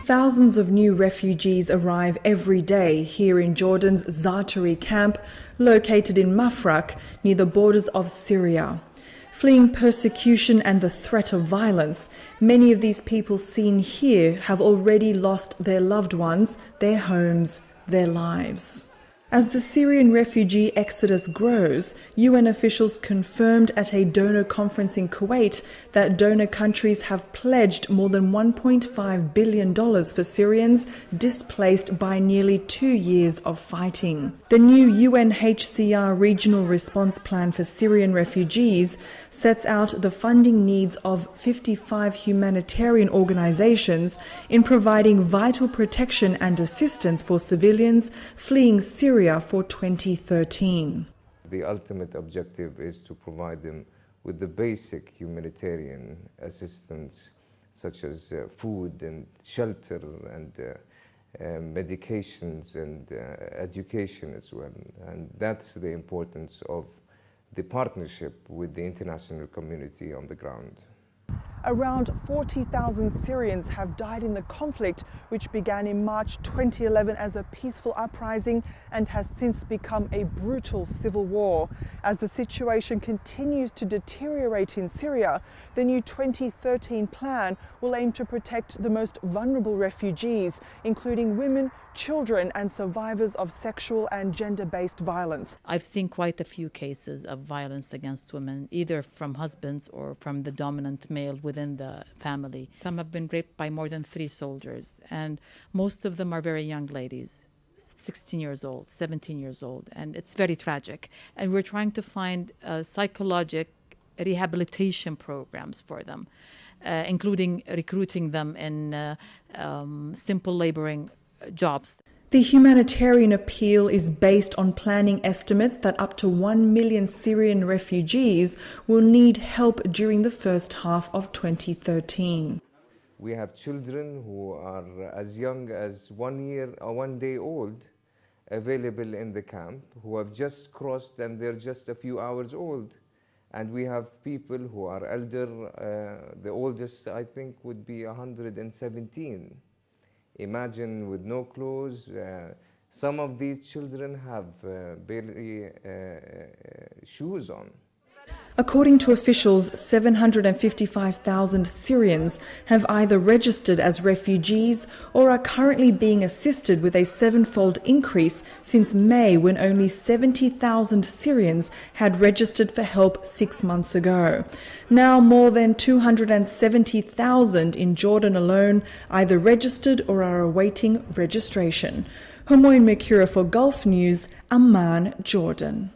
Thousands of new refugees arrive every day here in Jordan's Zaatari camp, located in Mafraq, near the borders of Syria. Fleeing persecution and the threat of violence, many of these people seen here have already lost their loved ones, their homes, their lives. As the Syrian refugee exodus grows, UN officials confirmed at a donor conference in Kuwait that donor countries have pledged more than $1.5 billion for Syrians displaced by nearly 2 years of fighting. The new UNHCR Regional Response Plan for Syrian refugees sets out the funding needs of 55 humanitarian organizations in providing vital protection and assistance for civilians fleeing Syria for 2013. The ultimate objective is to provide them with the basic humanitarian assistance, such as food and shelter and medications and education as well. And that's the importance of the partnership with the international community on the ground. Around 40,000 Syrians have died in the conflict, which began in March 2011 as a peaceful uprising and has since become a brutal civil war. As the situation continues to deteriorate in Syria, the new 2013 plan will aim to protect the most vulnerable refugees, including women, children and survivors of sexual and gender-based violence. I've seen quite a few cases of violence against women, either from husbands or from the dominant male within the family. Some have been raped by more than 3 soldiers, and most of them are very young ladies, 16 years old, 17 years old, and it's very tragic. And we're trying to find psychological rehabilitation programs for them, including recruiting them in simple laboring jobs. The humanitarian appeal is based on planning estimates that up to 1 million Syrian refugees will need help during the first half of 2013. We have children who are as young as 1 year or 1 day old available in the camp who have just crossed and they're just a few hours old. And we have people who are elder, the oldest I think would be 117. Imagine with no clothes. Some of these children have barely shoes on. According to officials, 755,000 Syrians have either registered as refugees or are currently being assisted, with a 7-fold increase since May, when only 70,000 Syrians had registered for help 6 months ago. Now more than 270,000 in Jordan alone either registered or are awaiting registration. Hermoine Macura for Gulf News, Amman, Jordan.